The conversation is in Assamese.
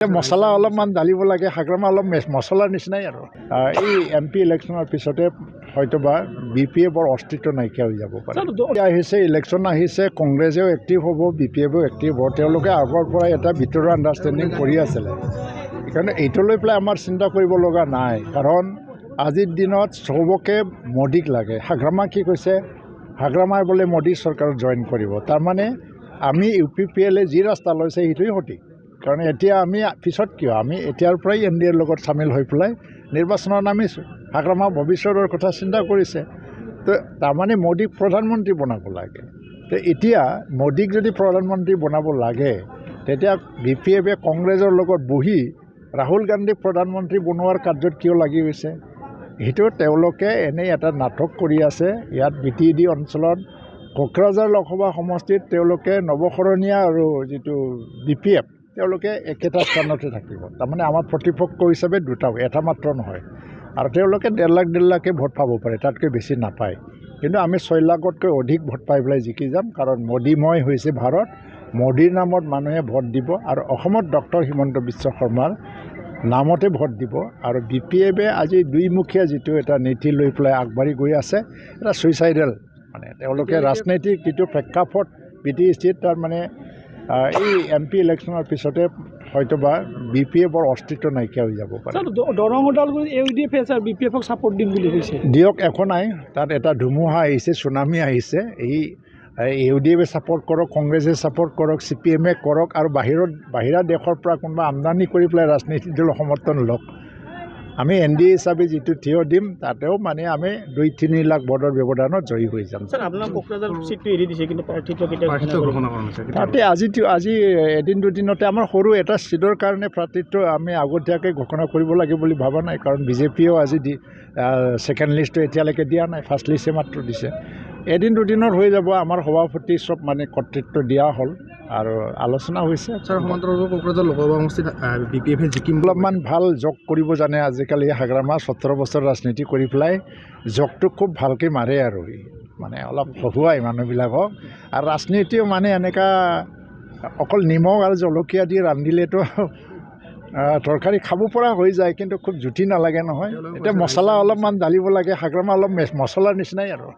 মছলা অলপমান ঢালিব লাগে, হাগ্ৰামা অলপ মছলাৰ নিচিনাই আৰু এই MP ইলেকশ্যনৰ পিছতে হয়তোবা BPFৰ অস্তিত্ব নাইকিয়া হৈ যাব পাৰে। আহিছে ইলেকশ্যন আহিছে, কংগ্ৰেছেও এক্টিভ হ'ব, BPFও এক্টিভ হ'ব। তেওঁলোকে আগৰ পৰাই এটা ভিতৰুৱা আণ্ডাৰষ্টেণ্ডিং কৰি আছিলে। সেইকাৰণে এইটো লৈ পেলাই আমাৰ চিন্তা কৰিব লগা নাই, কাৰণ আজিৰ দিনত চবকে মোদীক লাগে। হাগ্ৰামা কি কৈছে, হাগ্ৰামাই বোলে মোদী চৰকাৰত জইন কৰিব। তাৰমানে আমি UPPLয়ে যি ৰাস্তা লৈছে সেইটোৱে সঠিক। কাৰণ এতিয়া আমি পিছত কিয়, আমি এতিয়াৰ পৰাই NDAৰ লগত চামিল হৈ পেলাই নিৰ্বাচনত নামিছোঁ। হাগ্ৰামা ভৱিষ্যতৰ কথা চিন্তা কৰিছে। তো তাৰমানে মোদীক প্ৰধানমন্ত্ৰী বনাব লাগে। তো এতিয়া মোদীক যদি প্ৰধানমন্ত্ৰী বনাব লাগে, তেতিয়া BPFে কংগ্ৰেছৰ লগত বহি ৰাহুল গান্ধীক প্ৰধানমন্ত্ৰী বনোৱাৰ কাৰ্যত কিয় লাগি গৈছে? সেইটো তেওঁলোকে এনেই এটা নাটক কৰি আছে। ইয়াত BTD অঞ্চলত কোকৰাঝাৰ লোকসভা সমষ্টিত তেওঁলোকে নৱশৰণীয়া আৰু যিটো BPF তেওঁলোকে একেটা স্থানতে থাকিব। তাৰমানে আমাৰ প্ৰতিপক্ষ হিচাপে দুটাও, এটা মাত্ৰ নহয়। আৰু তেওঁলোকে 1.5 লাখে ভোট পাব পাৰে, তাতকৈ বেছি নাপায়। কিন্তু আমি 6 লাখতকৈ অধিক ভোট পাই পেলাই জিকি যাম, কাৰণ মোদীময় হৈছে ভাৰত। মোদীৰ নামত মানুহে ভোট দিব আৰু অসমত ডক্টৰ হিমন্ত বিশ্ব শৰ্মাৰ নামতে ভোট দিব। আৰু BPFে আজি দুইমুখীয়া যিটো এটা নীতি লৈ পেলাই আগবাঢ়ি গৈ আছে, এটা ছুইচাইডেল, মানে তেওঁলোকে ৰাজনৈতিক যিটো প্ৰেক্ষাপট BTCত তাৰমানে এই MP ইলেকশ্যনৰ পিছতে হয়তোবা BPFৰ অস্তিত্ব নাইকিয়া হৈ যাব পাৰে। দৰং ওদালগুৰি UDF আৰু BPFক ছাপৰ্ট দিম বুলি কৈছে। দিয়ক, একো নাই। তাত এটা ধুমুহা আহিছে, চুনামি আহিছে। এই UDFে ছাপৰ্ট কৰক, কংগ্ৰেছে ছাপৰ্ট কৰক, CPMে কৰক, আৰু বাহিৰা দেশৰ পৰা কোনোবা আমদানি কৰি পেলাই ৰাজনীতিৰ দল সমৰ্থন লওক। আমি NDA হিচাপে যিটো থিয় দিম, তাতেও মানে আমি 2-3 লাখ ভোটৰ ব্যৱধানত জয়ী হৈ যাম। আপোনাৰ কোকৰাঝাৰ চিটটো এৰি দিছে, কিন্তু প্ৰাৰ্থিত্ব তাতে আজি এদিন দুদিনতে আমাৰ সৰু এটা চিটৰ কাৰণে প্ৰাৰ্থিত্ব আমি আগতীয়াকৈ ঘোষণা কৰিব লাগে বুলি ভবা নাই, কাৰণ BJPয়েও আজি ছেকেণ্ড লিষ্টটো এতিয়ালৈকে দিয়া নাই, ফাৰ্ষ্ট লিষ্টে মাত্ৰ দিছে। এদিন দুদিনত হৈ যাব। আমাৰ সভাপতি চব মানে কৰ্তৃত্ব দিয়া হ'ল আৰু আলোচনা হৈছে। সমান্তৰালভাৱে কোকৰাঝাৰ লোকসভা সমষ্টিত BPFে জিকিম। অলপমান ভাল জক কৰিব জানে আজিকালি হাগ্ৰামা। 17 বছৰ ৰাজনীতি কৰি পেলাই জকটো খুব ভালকৈ মাৰে আৰু মানে অলপ হহুৱাই মানুহবিলাকক। আৰু ৰাজনীতিও মানে এনেকুৱা অকল নিমখ আৰু জলকীয়া দি ৰান্ধিলেতো তৰকাৰী খাব পৰা হৈ যায়, কিন্তু খুব জুতি নালাগে নহয়। এতিয়া মছলা অলপমান ঢালিব লাগে, হাগ্ৰামা অলপ মছলাৰ নিচিনাই আৰু।